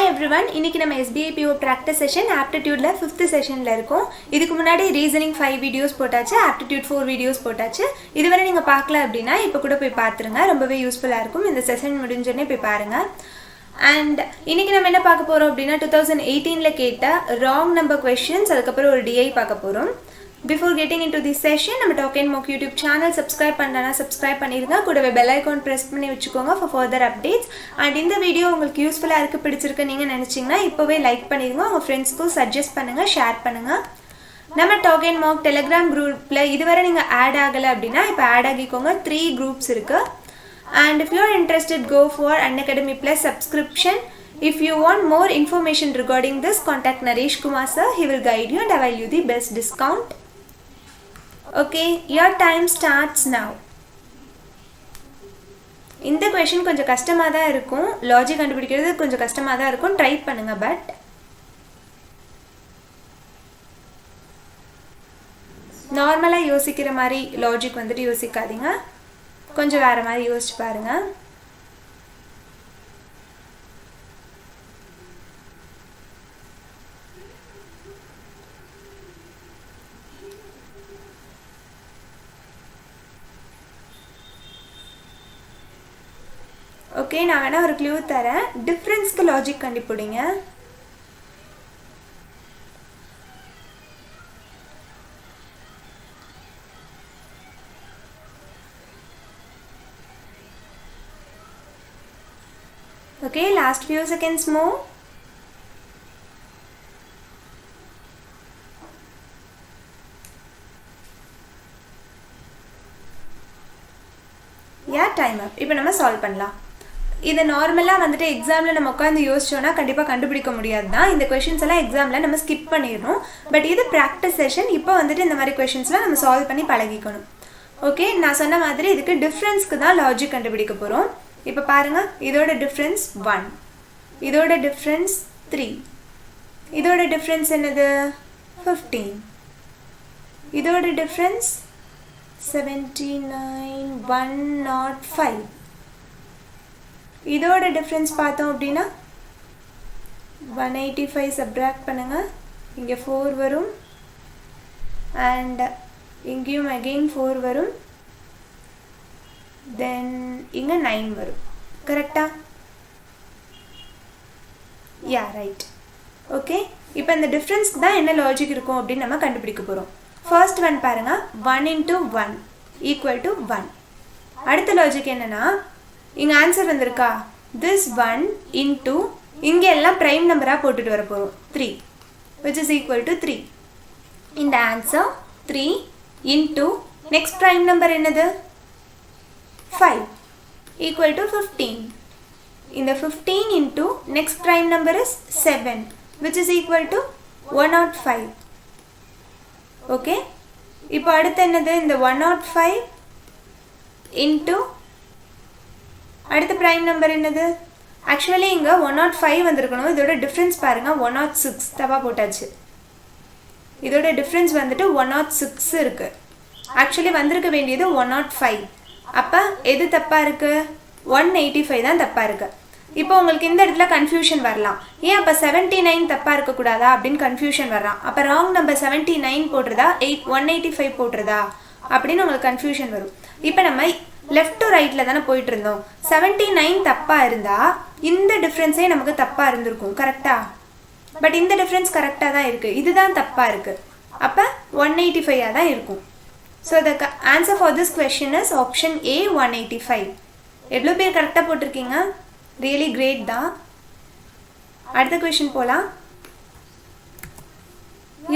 Hi everyone, இன்னைக்கு நம்ம SBI PO practice session aptitudeல 5th sessionல இருக்கோம். இதுக்கு முன்னாடி reasoning 5 videos போட்டாச்சு, aptitude 4 videos போட்டாச்சு. இதுவரை நீங்க பார்க்கல அப்படினா இப்போ கூட போய் பாத்துருங்க. ரொம்பவே யூஸ்ஃபுல்லா இருக்கும். இந்த செஷன் முடிஞ்சனே போய் பாருங்க. And இன்னைக்கு நம்ம என்ன பார்க்க போறோம் அப்படினா 2018ல கேட்ட wrong number questions அதுக்கு அப்புறம் ஒரு DI பார்க்க போறோம். Before getting into this session, நம்ம Talk and Mock YouTube channel subscribe பண்ணலனா subscribe பண்ணிருங்க. கூடவே bell icon press பண்ணி வெச்சுக்கோங்க for further updates. And இந்த வீடியோ உங்களுக்கு யூஸ்ஃபுல்லா இருக்கு பிடிச்சிருக்கு நீங்க நினைச்சீங்கன்னா இப்பவே லைக் பண்ணிருங்க. உங்க ஃப்ரெண்ட்ஸ்க்கு சஜஸ்ட் பண்ணுங்க, ஷேர் பண்ணுங்க. நம்ம Talk and Mock Telegram groupல இதுவரை நீங்க ஆட் ஆகல அப்படினா இப்போ ஆட் ஆகிக்கோங்க. 3 groups இருக்கு. And if you are interested, go for Unacademy Plus subscription. If you want more information regarding this, contact Naresh Kumar sir. He will guide you and avail you the best discount. Okay, your time starts now. இந்த question கொஞ்சம் கஷ்டமா தான் இருக்கும். Logic கண்டுபிடிக்கிறது கொஞ்சம் கஷ்டமா தான் இருக்கும். ட்ரை பண்ணுங்க. பட் நார்மலா யோசிக்கிற மாதிரி லாஜிக் வந்துட்டு யோசிக்காதீங்க. கொஞ்சம் வேற மாதிரி யோசிச்சு பாருங்க. ஓகே, நான் வேணா ஒரு க்ளூ தரேன். டிஃபரன்ஸ்க்கு லாஜிக் கண்டுபிடிங்க. Okay, last few seconds more. Yeah, time up. இப்போ நம்ம சால்வ் பண்ணலாம். இது நார்மலா வந்துட்டு எக்ஸாம்ல நம்ம உட்கார்ந்து யோசிச்சோம்னா கண்டிப்பா கண்டுபிடிக்க முடியாது தான். இந்த क्वेश्चंस எல்லாம் எக்ஸாம்ல நம்ம ஸ்கிப் பண்ணிரணும். பட் இது பிராக்டிஸ் செஷன். இப்போ வந்துட்டு இந்த மாதிரி क्वेश्चंसலாம் நம்ம சால்வ் பண்ணி பழகிக்கணும். ஓகே, நான் சொன்ன மாதிரி இதுக்கு டிஃபரன்ஸ்க்கு தான் லாஜிக் கண்டுபிடிக்க போறோம். இப்போ பாருங்க, இதோட டிஃபரன்ஸ் 1, இதோட டிஃபரன்ஸ் 3, இதோட டிஃபரன்ஸ் என்னது 15, இதோட டிஃபரன்ஸ் 79 105, இதோட டிஃபரன்ஸ் பார்த்தோம் அப்படினா 185 சப்ட்ராக்ட் பண்ணுங்க. இங்க 4 வரும் and இங்கேயும் again 4 வரும். then இங்க 9 வரும். கரெக்ட்டா? yeah, right. ஓகே, இப்போ இந்த டிஃபரன்ஸ்க்கு தான் என்ன லாஜிக் இருக்கும் அப்படி நம்ம கண்டுபிடிக்க போறோம். ஃபர்ஸ்ட் ஒன் பாருங்க, 1 into 1 equal to 1. அடுத்த லாஜிக் என்னன்னா, இங்க ஆன்சர் வந்திருக்கா, this 1 into இங்க எல்லாம் பிரைம் நம்பரா போட்டுட்டு வர போறோம் 3 which is equal to 3. இந்த answer 3 into next prime number என்னது 5 equal to 15. இந்த 15 into next prime number is 7 which is equal to 105. okay, இப்போ அடுத்து என்னது, இந்த 105 into அடுத்த prime number என்னது, actually இங்க 105 வந்திருக்கணும். இதோட டிஃபரன்ஸ் பாருங்க 106 தப்பா போட்டாச்சு. இதோட டிஃபரன்ஸ் வந்துட்டு 106 இருக்கு. actually வந்திருக்க வேண்டியது 105. அப்ப எது தப்பா இருக்கு, 185 தான் தப்பா இருக்கு. இப்போ உங்களுக்கு இந்த இடத்துல கன்ஃபியூஷன் வரலாம். ஏன் அப்ப 79 தப்பா இருக்க கூடாதா அப்படின்னு கன்ஃபியூஷன் வரலாம். அப்ப ராங் நம்பர் 79 போடுறதா 185 போடுறதா அப்படின்னு உங்களுக்கு கன்ஃபியூஷன் வரும். இப்போ நம்ம லெஃப்ட் டு ரைட்ல தானே போயிட்டு இருந்தோம். 79 தப்பா இருந்தா இந்த டிஃபரன்ஸே நமக்கு தப்பா இருந்திருக்கும். கரெக்டா? பட் இந்த டிஃபரன்ஸ் கரெக்டா தான் இருக்கு. இதுதான் தப்பா இருக்கு. அப்ப 185 தான் இருக்கும். So the answer for this question is option A, 185. எவ்வளவு பேர் கரெக்டா போட்டிருக்கீங்க? ரியலி கிரேட் தான். அடுத்த क्वेश्चन போலாம்.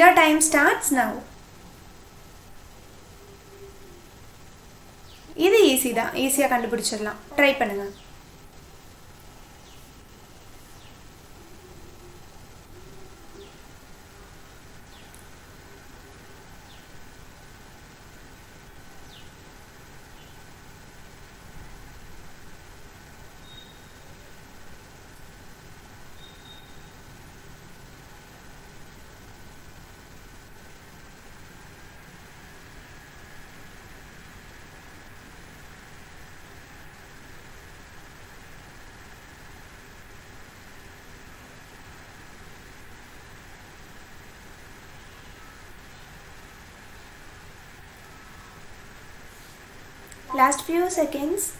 Your time starts now. இது ஈஸி தான், ஈஸியா கண்டுபிடிச்சிடலாம். ட்ரை பண்ணுங்க. last few seconds.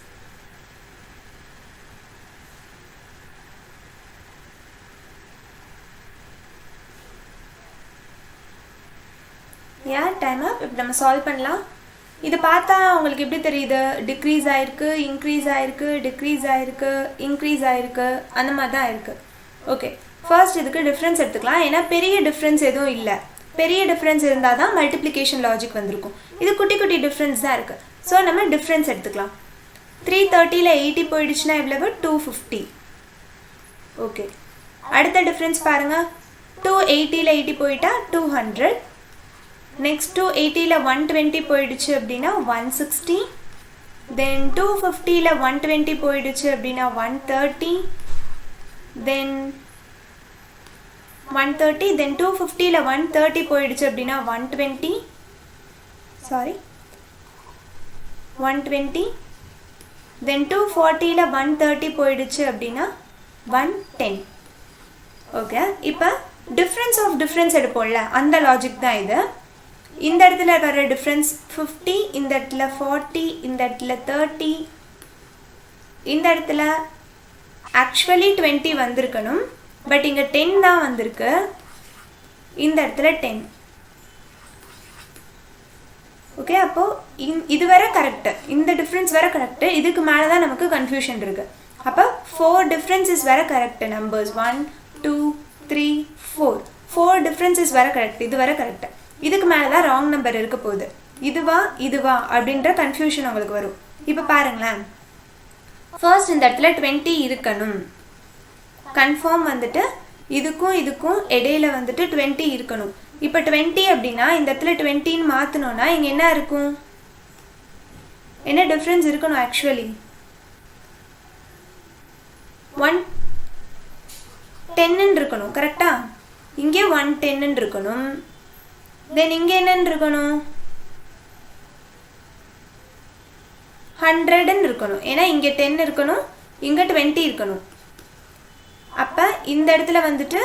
Yeah, time up. இப்போ நம்ம சால்வ் பண்ணலாம். இது பார்த்தா உங்களுக்கு எப்படி தெரியுது? டிக்ரீஸ் ஆயிருக்கு, இன்க்ரீஸ் ஆயிருக்கு, டிக்ரீஸ் ஆயிருக்கு, இன்க்ரீஸ் ஆயிருக்கு, அந்த மாதிரி தான் இருக்கு. ஓகே, ஃபர்ஸ்ட் இதுக்கு டிஃப்ரென்ஸ் எடுத்துக்கலாம். ஏன்னா பெரிய டிஃப்ரென்ஸ் எதுவும் இல்லை. பெரிய டிஃப்ரென்ஸ் இருந்தால் தான் மல்டிப்ளிகேஷன் லாஜிக் வந்திருக்கும். இது குட்டி குட்டி டிஃப்ரென்ஸ் தான் இருக்குது. ஸோ நம்ம டிஃப்ரென்ஸ் எடுத்துக்கலாம். 330ல் 80 போயிடுச்சுன்னா எவ்வளவு? 250. ஓகே, அடுத்த டிஃப்ரென்ஸ் பாருங்கள். 280ல் 80 போயிட்டா 200. நெக்ஸ்ட் 280ல் 120 போயிடுச்சு அப்படின்னா 160. தென் 250ல் 120 போயிடுச்சு அப்படின்னா 130. தென் 130. தென் 250ல் 130 போயிடுச்சு அப்படின்னா 120. சாரி 120. தென் 240ல் 130 போயிடுச்சு அப்படின்னா 110. ஓகே, இப்போ டிஃப்ரென்ஸ் ஆஃப் டிஃப்ரென்ஸ் எடுப்போம்ல, அந்த லாஜிக் தான் இது. இந்த இடத்துல வர டிஃப்ரென்ஸ் 50, இந்த இடத்துல 40, இந்த இடத்துல 30, இந்த இடத்துல ஆக்சுவலி 20 வந்திருக்கணும், பட் இங்கே 10 தான் வந்திருக்கு. இந்த இடத்துல 10. ஓகே, அப்போது இது வர கரெக்டு, இந்த டிஃப்ரென்ஸ் வர கரெக்டு. இதுக்கு மேலே தான் நமக்கு கன்ஃபியூஷன் இருக்குது. அப்போ 4 டிஃப்ரென்சஸ் வர கரெக்டு. நம்பர்ஸ் 1 2 3 4 4 டிஃப்ரென்சஸ் வர கரெக்ட். இது வர கரெக்டு. இதுக்கு மேலே தான் ராங் நம்பர் இருக்க போகுது. இதுவா அப்படின்ற கன்ஃபியூஷன் உங்களுக்கு வரும். இப்போ பாருங்களேன், ஃபர்ஸ்ட் இந்த இடத்துல 20 இருக்கணும். கன்ஃபார்ம் வந்துட்டு இதுக்கும் இடையில வந்துட்டு 20 இருக்கணும். இப்போ 20 அப்படின்னா இந்த இடத்துல 20ன்னு மாற்றணும்னா இங்கே என்ன இருக்கும்? என்ன டிஃப்ரென்ஸ் இருக்கணும்? ஆக்சுவலி 110 இருக்கணும். கரெக்டா? இங்கே 110 இருக்கணும். தென் இங்கே என்னன்னு இருக்கணும்? 100 இருக்கணும். ஏன்னா இங்கே 10 இருக்கணும், இங்கே 20 இருக்கணும். அப்போ இந்த இடத்துல வந்துட்டு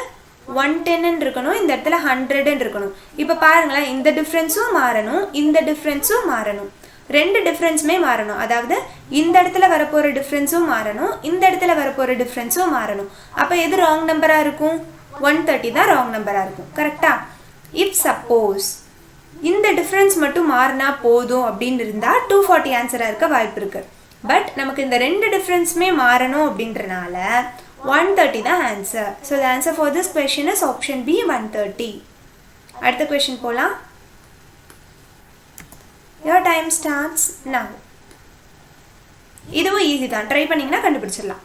110 இருக்கணும், இந்த இடத்துல 100 இருக்கணும். இப்போ பாருங்களேன், இந்த டிஃப்ரென்ஸும் மாறணும், இந்த டிஃப்ரென்ஸும் மாறணும், ரெண்டு டிஃப்ரென்ஸுமே மாறணும். அதாவது இந்த இடத்துல வரப்போகிற டிஃப்ரென்ஸும் மாறணும், இந்த இடத்துல வரப்போகிற டிஃப்ரென்ஸும் மாறணும். அப்போ எது ராங் நம்பராக இருக்கும்? 130 தான் ராங் நம்பராக இருக்கும். கரெக்டா? இஃப் சப்போஸ் இந்த டிஃப்ரென்ஸ் மட்டும் மாறினா போதும் அப்படின்னு இருந்தால் 240 ஆன்சராக இருக்க வாய்ப்பு இருக்குது. பட் நமக்கு இந்த ரெண்டு டிஃப்ரென்ஸுமே மாறணும் அப்படின்றனால 130 தான் answer. So the answer for this question is option B 130. அடுத்த கொஷின் போகலாம். Your time starts now. இதுவும் ஈஸி தான், ட்ரை பண்ணிங்கன்னா கண்டுபிடிச்சிடலாம்.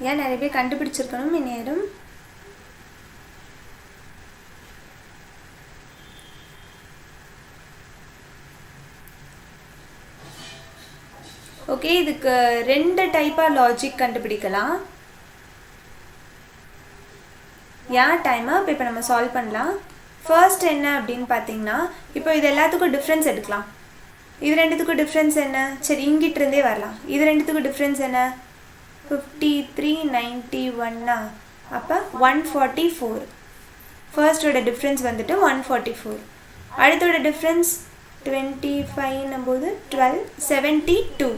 ஏன் நிறைய பேர் கண்டுபிடிச்சிருக்கணும் இந்நேரம். ஓகே, இதுக்கு ரெண்டு டைப்பாக லாஜிக் கண்டுபிடிக்கலாம். ஏன் டைமாக இப்போ நம்ம சால்வ் பண்ணலாம். ஃபர்ஸ்ட் என்ன அப்படின்னு பார்த்தீங்கன்னா, இப்போ இது எல்லாத்துக்கும் டிஃப்ரென்ஸ் எடுக்கலாம். இது ரெண்டுத்துக்கும் டிஃப்ரென்ஸ் என்ன? சரி, இங்கிட்டிருந்தே வரலாம். இது ரெண்டுத்துக்கும் டிஃப்ரென்ஸ் என்ன? 53 91. அப்போ 144. ஃபர்ஸ்டோட டிஃப்ரென்ஸ் வந்துட்டு 144. அடுத்தோட டிஃப்ரென்ஸ் 25 போது 12 72.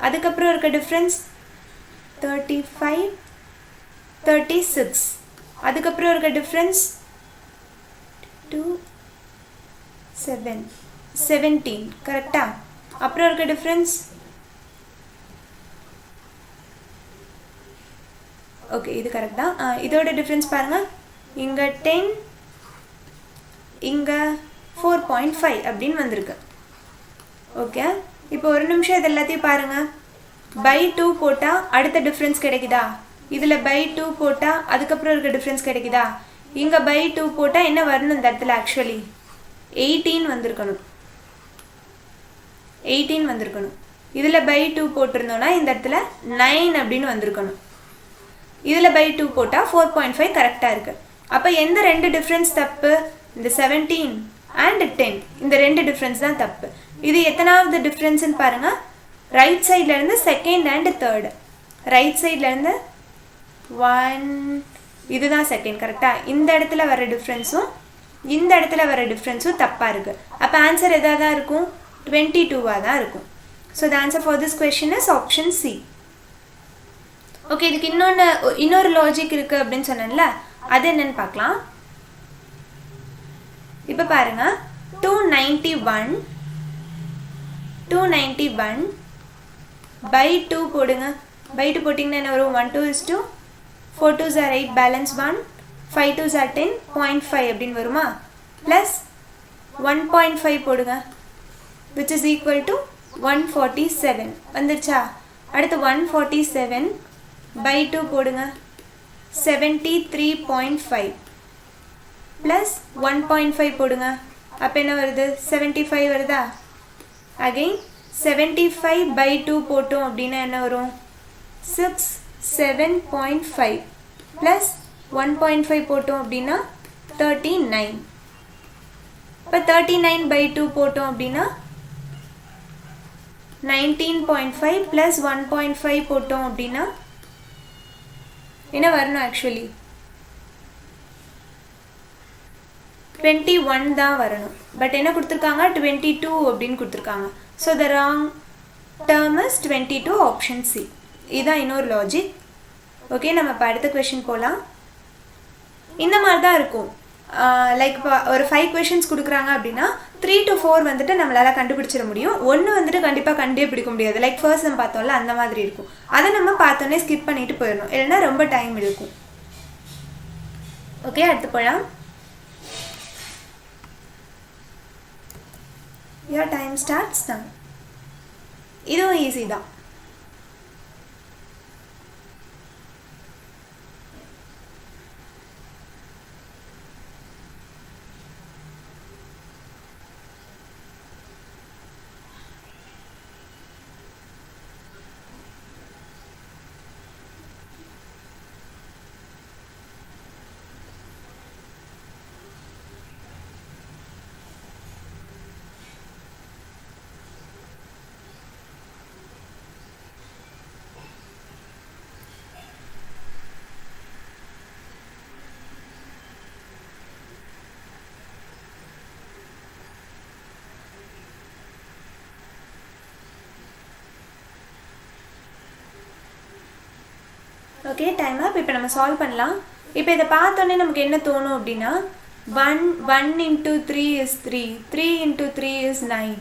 அதுக்கப்புறம் இருக்க டிஃப்ரென்ஸ் 35 36. அதுக்கப்புறம் இருக்க டிஃப்ரென்ஸ் 2 7 17. கரெக்டா? அப்புறம் இருக்க டிஃப்ரென்ஸ் ஓகே, இது கரெக்ட் தான். இதோட டிஃப்ரென்ஸ் பாருங்கள், இங்கே 10 இங்கே 4.5 அப்படின்னு வந்திருக்கு. ஓகே, இப்போ ஒரு நிமிஷம் இது எல்லாத்தையும் பாருங்கள். பை 2 போட்டால் அடுத்த டிஃப்ரென்ஸ் கிடைக்குதா? இதில் பை 2 போட்டால் அதுக்கப்புறம் இருக்க டிஃப்ரென்ஸ் கிடைக்குதா? இங்கே பை 2 போட்டால் என்ன வரணும் இந்த இடத்துல? ஆக்சுவலி 18 வந்திருக்கணும். 18 வந்திருக்கணும். இதில் பை 2 போட்டிருந்தோன்னா இந்த இடத்துல 9 அப்படின்னு வந்திருக்கணும். இதில் பை 2 போட்டால் 4.5 கரெக்டாக இருக்குது. அப்போ எந்த ரெண்டு டிஃப்ரென்ஸ் தப்பு? இந்த 17 அண்ட் 10 இந்த ரெண்டு டிஃப்ரென்ஸ் தான் தப்பு. இது எத்தனாவது டிஃப்ரென்ஸ்ன்னு பாருங்கள். ரைட் சைட்லேருந்து செகண்ட் அண்ட் தேர்டு. ரைட் சைட்லேருந்து 1 இதுதான் செகண்ட் கரெக்டாக. இந்த இடத்துல வர டிஃப்ரென்ஸும் இந்த இடத்துல வர டிஃப்ரென்ஸும் தப்பாக இருக்குது. அப்போ ஆன்சர் எதாக தான் இருக்கும்? 22வாக தான் இருக்கும். So the answer for this question is option C. Okay, இதுக்கு இன்னொரு லாஜிக் இருக்குது அப்படின்னு சொன்னேன்ல, அது என்னன்னு பார்க்கலாம். இப்போ பாருங்க, 291 பை 2 போடுங்க. பை 2 போட்டிங்கன்னா என்ன வரும்? 1 2 is 2, 4 2s are 8, balance 1, 5 2s are 10, 0.5 அப்படின்னு வருமா? ப்ளஸ் 1.5 போடுங்க, which is equal to 147 வந்துருச்சா? அடுத்து 147 பை 2 போடுங்க, 73.5 ப்ளஸ் 1.5 போடுங்க. அப்போ என்ன வருது? 75 வருதா? அகெயின் 75 பை 2 போட்டோம் அப்படின்னா என்ன வரும்? 67.5 ப்ளஸ் 1.5 போட்டோம் அப்படின்னா 39. இப்போ 39 பை 2 போட்டோம் அப்படின்னா 19.5 ப்ளஸ் 1.5 போட்டோம் அப்படின்னா என்ன வரணும்? ஆக்சுவலி 21 தான் வரணும். பட் என்ன கொடுத்துருக்காங்க? 22 அப்படின்னு கொடுத்துருக்காங்க. So the wrong term is 22, option C. இதுதான் இன்னொரு லாஜிக். ஓகே, நம்ம இப்போ அடுத்த கொஷின் போகலாம். இந்த மாதிரி தான் இருக்கும். லைக் இப்போ ஒரு 5 கொஷின்ஸ் கொடுக்குறாங்க அப்படின்னா 3 to 4 வந்துட்டு நம்மளால் கண்டுபிடிச்சிட முடியும். ஒன்று வந்துட்டு கண்டிப்பாக கண்டுபிடிக்க முடியாது. லைக் ஃபர்ஸ்ட் நம்ம பார்த்தோம்ல அந்த மாதிரி இருக்கும். அதை நம்ம பார்த்தோன்னே ஸ்கிப் பண்ணிட்டு போயிடணும், இல்லைன்னா ரொம்ப டைம் எடுக்கும். ஓகே, அடுத்து போகலாம். your time starts now. இதுவும் ஈஸி தான். ஓகே, டைம் அப். இப்போ நம்ம சால்வ் பண்ணலாம். இப்போ இதை பார்த்தோன்னே நமக்கு என்ன தோணும் அப்படின்னா 1 into 3 is 3, 3 into 3 is 9.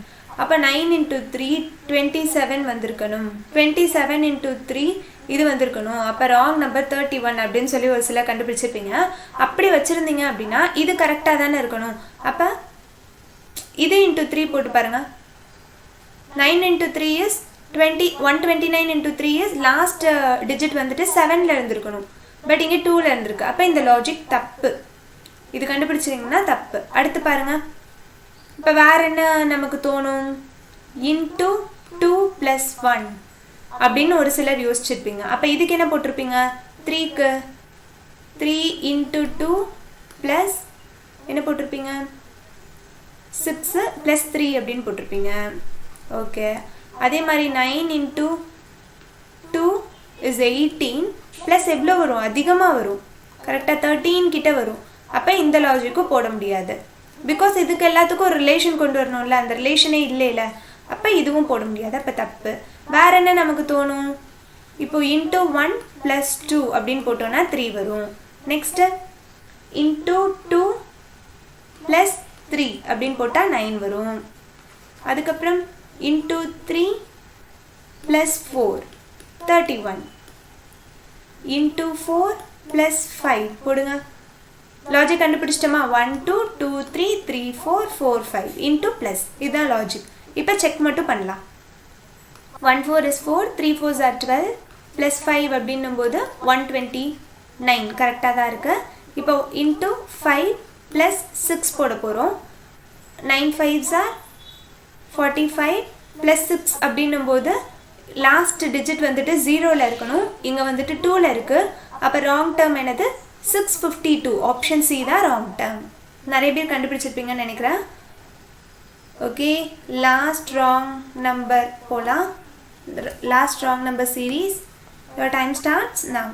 அப்போ 9 into 3 27 வந்திருக்கணும். 27 into 3 இது வந்திருக்கணும். அப்போ ராங் நம்பர் 31 அப்படின்னு சொல்லி ஒரு சில கண்டுபிடிச்சிருப்பீங்க. அப்படி வச்சுருந்தீங்க அப்படின்னா இது கரெக்டாக தானே இருக்கணும். அப்போ இது into 3 போட்டு பாருங்கள். 9 into 3 is 129 into 3 is last digit வந்துட்டு 7ல் இருந்திருக்கணும். பட் இங்கே 2ல் இருந்திருக்கு. அப்போ இந்த லாஜிக் தப்பு. இது கண்டுபிடிச்சிங்கன்னா தப்பு. அடுத்து பாருங்க. இப்போ வேற என்ன நமக்கு தோணும்? இன்டூ 2 + 1 அப்படின்னு ஒரு சிலர் யோசிச்சிருப்பீங்க. அப்போ இதுக்கு என்ன போட்டிருப்பீங்க? 3க்கு 3 into 2 ப்ளஸ் என்ன போட்டிருப்பீங்க? 6 + 3 அப்படின்னு போட்டிருப்பீங்க. ஓகே, அதே மாதிரி 9 into 2 is 18 ப்ளஸ் எவ்வளோ வரும்? அதிகமாக வரும். கரெக்டாக 13 கிட்ட வரும். அப்போ இந்த லாஜிக்கும் போட முடியாது. பிகாஸ் இதுக்கு எல்லாத்துக்கும் ஒரு ரிலேஷன் கொண்டு வரணும்ல, அந்த ரிலேஷனே இல்லைல்ல. அப்போ இதுவும் போட முடியாது. அப்போ தப்பு. வேறு என்ன நமக்கு தோணும்? இப்போது இன்ட்டு 1 + 2 அப்படின்னு போட்டோன்னா 3 வரும். நெக்ஸ்ட்டு இன்ட்டு 2 + 3 அப்படின்னு போட்டால் 9 வரும். அதுக்கப்புறம் இன்ட்டு 3 + 4 31. இன்ட்டு 4 + 5 போடுங்க. லாஜிக் கண்டுபிடிச்சிட்டோமா? 1 2 2 3 3 4 4 5 into plus. இதுதான் லாஜிக். இப்போ செக் மட்டும் பண்ணலாம். 1 4 is 4, 3 4s are 12, ப்ளஸ் 5 அப்படின்னும் போது 129 கரெக்டாக தான் இருக்குது. இப்போ இன்ட்டு 5 ப்ளஸ் 6 போட போகிறோம். 9 5s are 45 ப்ளஸ் 6 அப்படின்னும் போது லாஸ்ட் டிஜிட் வந்துட்டு 0ல் இருக்கணும், இங்கே வந்துட்டு 2ல் இருக்குது. அப்போ ராங் டேர்ம் என்னது? 652. ஆப்ஷன் சி தான் ராங் டேர்ம். நிறைய பேர் கண்டுபிடிச்சிருப்பீங்கன்னு நினைக்கிறேன். ஓகே, லாஸ்ட் ராங் நம்பர் போகலாம். Last wrong number series. Your time starts now.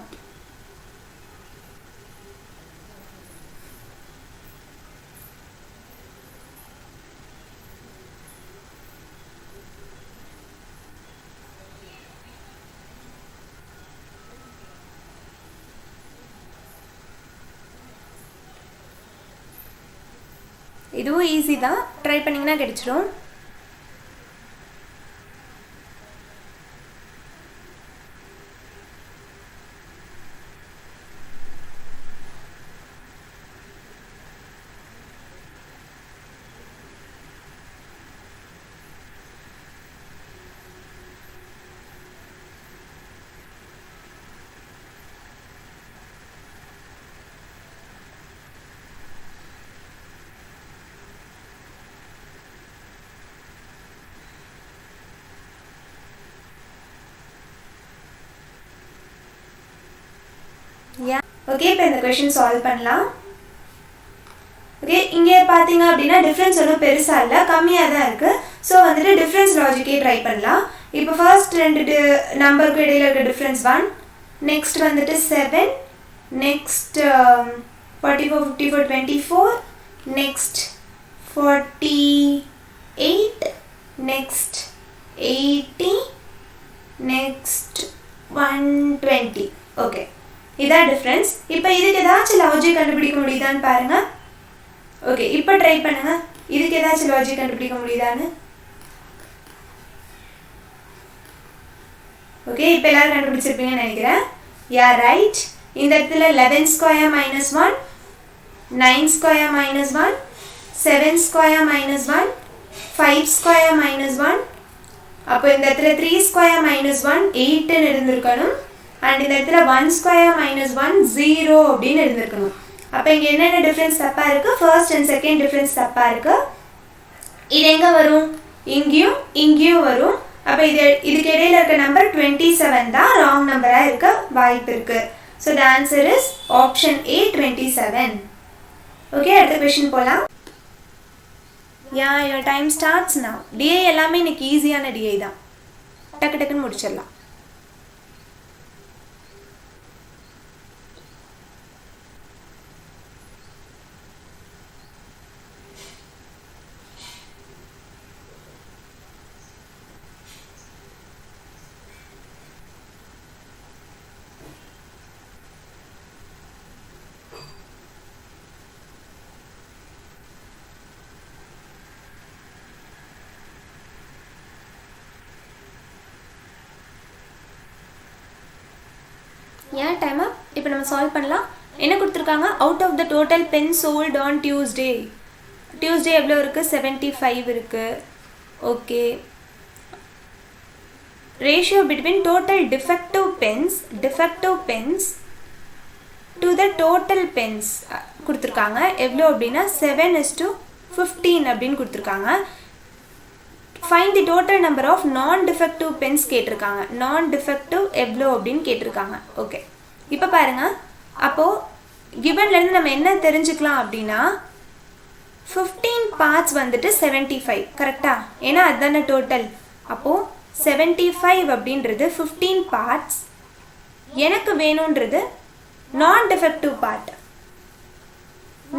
இதுவும் ஈஸி தான், ட்ரை பண்ணிங்கன்னா கிடைச்சிடும். ஓகே, இப்போ இந்த கொஷின் சால்வ் பண்ணலாம். ஓகே, இங்கே பார்த்தீங்க அப்படின்னா டிஃப்ரென்ஸ் ஒன்றும் பெருசாக இல்லை, கம்மியாக தான் இருக்குது. ஸோ வந்துட்டு டிஃப்ரென்ஸ் லாஜிக்கே ட்ரை பண்ணலாம். இப்போ ஃபர்ஸ்ட் ரெண்டு நம்பருக்கு இடையில் இருக்க டிஃப்ரென்ஸ் 1, நெக்ஸ்ட் வந்துட்டு 7, next 44 54 24, next 48, next 80, next 120. Okay, இதான் டிஃப்ரென்ஸ். இப்போ இதுக்கு ஏதாச்சும் லாஜிக் கண்டுபிடிக்க முடியுதான்னு பாருங்கள். ஓகே, இப்போ ட்ரை பண்ணுங்க, இதுக்கு ஏதாச்சும் லாஜிக் கண்டுபிடிக்க முடியுதான்னு. ஓகே, இப்போ எல்லாரும் கண்டுபிடிச்சிருப்பீங்கன்னு நினைக்கிறேன். Yeah right. இந்த இடத்துல 11 square minus 1, 9 square minus 1, 7 square minus 1, 5 square minus 1. அப்போ இந்த இடத்துல 3 ஸ்கொயர் மைனஸ் 1 8ன்னு இருந்திருக்கணும். அண்ட் இந்த இடத்துல 1 ஸ்கொயர் மைனஸ் 1 0 அப்படின்னு இருந்திருக்கணும். அப்போ இங்கே என்னென்ன டிஃப்ரென்ஸ் தப்பாக இருக்குது? ஃபர்ஸ்ட் அண்ட் செகண்ட் டிஃப்ரென்ஸ் தப்பாக இருக்குது. இது எங்கே வரும்? இங்கேயும் இங்கேயும் வரும். அப்போ இதுக்கு இடையில இருக்க நம்பர் 27 தான் ராங் நம்பராக இருக்க வாய்ப்பு இருக்குது. So the answer is option A 27. Okay, அடுத்த கொஷின் போகலாம். Yeah, your time starts now. DI எல்லாமே இன்னைக்கு ஈஸியான டிஐ தான், டக்கு டக்குன்னு முடிச்சிடலாம். ஏன் டைம் அப். இப்போ நம்ம சால்வ் பண்ணலாம். என்ன கொடுத்துருக்காங்க? Out of the total pen sold on Tuesday. Tuesday எவ்வளோ இருக்குது? 75 இருக்குது. Okay, ratio between total defective pens to the total pens கொடுத்துருக்காங்க. எவ்வளோ அப்படின்னா 7:15 அப்படின்னு கொடுத்துருக்காங்க. Find the total number of non defective pens கேட்டிருக்காங்க. நான் டிஃபெக்டிவ் எவ்வளோ அப்படின்னு கேட்டிருக்காங்க. ஓகே, இப்போ பாருங்கள். அப்போது கிவன்லேருந்து நம்ம என்ன தெரிஞ்சுக்கலாம் அப்படின்னா 15 பார்ட்ஸ் வந்துட்டு 75 கரெக்டாக, ஏன்னா அதுதானே டோட்டல். அப்போது 75 அப்படின்றது 15 பார்ட்ஸ். எனக்கு வேணுன்றது நான் டிஃபெக்டிவ் பார்ட்.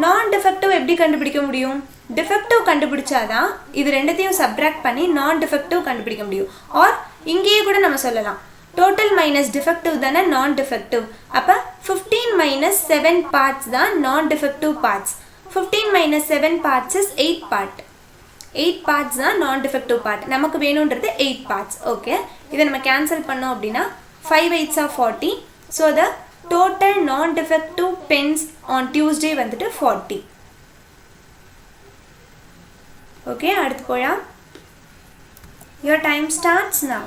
நான் டிஃபெக்டிவ் எப்படி கண்டுபிடிக்க முடியும்? டிஃபெக்டிவ் கண்டுபிடிச்சாதான் இது ரெண்டுத்தையும் சப்ட்ராக்ட் பண்ணி நான் டிஃபெக்டிவ் கண்டுபிடிக்க முடியும். ஆர் இங்கேயே கூட நம்ம சொல்லலாம் டோட்டல் மைனஸ் டிஃபெக்டிவ் தானே நான் டிஃபெக்டிவ். அப்போ 15 மைனஸ் 7 பார்ட்ஸ் தான் நான் defective parts. 15 minus 7 parts is 8 part. 8 parts தான் நான் டிஃபெக்டிவ் பார்ட். நமக்கு வேணுன்றது 8 parts. ஓகே, இதை நம்ம கேன்சல் பண்ணோம் அப்படின்னா 5 8s are 40. So the total நான் டிஃபெக்டிவ் பென்ஸ் ஆன் டியூஸ்டே வந்துட்டு 40. ஓகே, அடுத்து போகலாம். Your time starts now.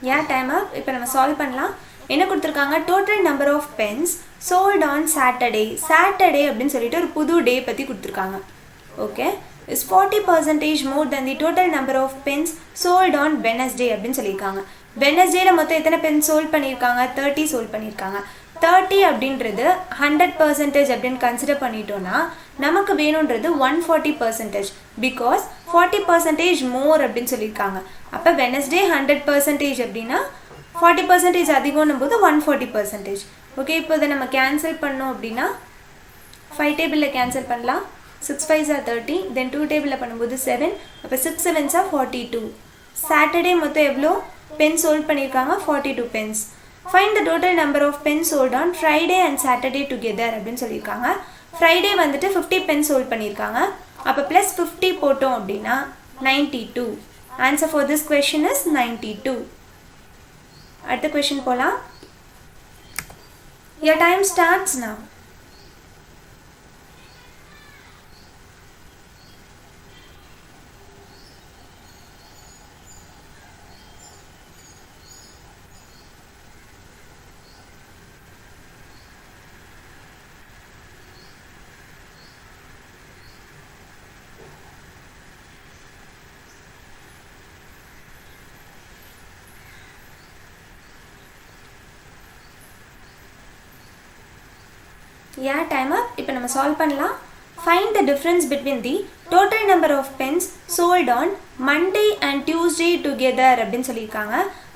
Yeah, time up. இப்போ நம்ம சால்வ் பண்ணலாம். என்ன கொடுத்துருக்காங்க, total number of pens sold on Saturday. Saturday அப்படின்னு சொல்லிட்டு ஒரு புது டே பற்றி கொடுத்துருக்காங்க. Okay, is 40% more then the total number of pens sold on Wednesday அப்படின்னு சொல்லியிருக்காங்க. வெனஸ்டேல மொத்தம் எத்தனை பென் சோல்ட் பண்ணியிருக்காங்க, 30 சோல்ட் பண்ணியிருக்காங்க. 30 அப்படின்றது 100% அப்படின்னு கன்சிடர் பண்ணிட்டோன்னா நமக்கு வேணுன்றது 140%, பிகாஸ் 40% மோர் அப்படின்னு சொல்லியிருக்காங்க. அப்போ வெனஸ்டே 100% அப்படின்னா 40% அதிகம்னும் போது 140%. ஓகே, இப்போ இதை நம்ம கேன்சல் பண்ணோம் அப்படின்னா 5 டேபிளில் கேன்சல் பண்ணலாம். 6 5s are 30, தென் 2 டேபிளில் பண்ணும்போது 7, அப்போ 6 7s are 42. சாட்டர்டே மொத்தம் எவ்வளோ பென் சோல்ட் பண்ணியிருக்காங்க, 42 pens. Find the total number of pen sold on Friday and Saturday together அப்படின்னு சொல்லியிருக்காங்க. ஃப்ரைடே வந்துட்டு 50 பென் சோல்ட் பண்ணியிருக்காங்க. அப்போ ப்ளஸ் 50 போட்டோம் அப்படின்னா 92. Answer for this question is 92. அடுத்த கொஷின் போகலாம். Your time starts now. Yeah, time up. இப்போ நம்ம சால்வ் பண்ணலாம். Find the difference between the total number of pens sold on Monday and Tuesday together அப்படின்னு சொல்லியிருக்காங்க.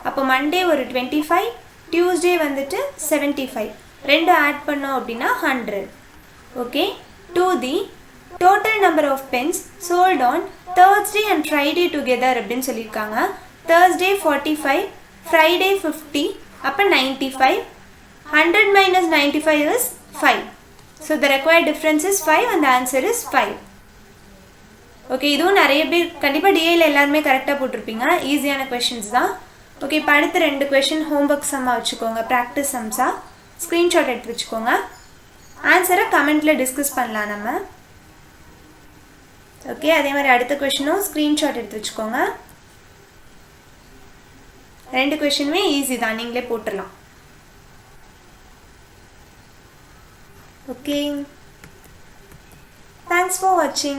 அப்போ மண்டே ஒரு 25, டியூஸ்டே வந்துட்டு 75, ரெண்டு ஆட் பண்ணோம் அப்படின்னா 100. Okay, to the total number of pens sold on Thursday and Friday together அப்படின்னு சொல்லியிருக்காங்க. Thursday 45, Friday 50, அப்போ 95. 100 minus 95 is 5. So the required difference is 5 and the answer is 5. Okay, இதுவும் நிறைய பேர் கண்டிப்பாக டிஏயில் எல்லாருமே கரெக்டாக போட்டிருப்பீங்க. ஈஸியான கொஷின்ஸ் தான். ஓகே, இப்போ அடுத்த 2 கொஷின் ஹோம்ஒர்க் சம்மாக வச்சுக்கோங்க, ப்ராக்டிஸ் சம்ஸாக. ஸ்க்ரீன்ஷாட் எடுத்து வச்சுக்கோங்க. ஆன்சரை கமெண்ட்டில் டிஸ்கஸ் பண்ணலாம் நம்ம. ஓகே, அதே மாதிரி அடுத்த கொஷினும் ஸ்க்ரீன்ஷாட் எடுத்து வச்சுக்கோங்க. 2 கொஷினுமே ஈஸி தான், நீங்களே போட்டுடலாம். Okay, thanks for watching.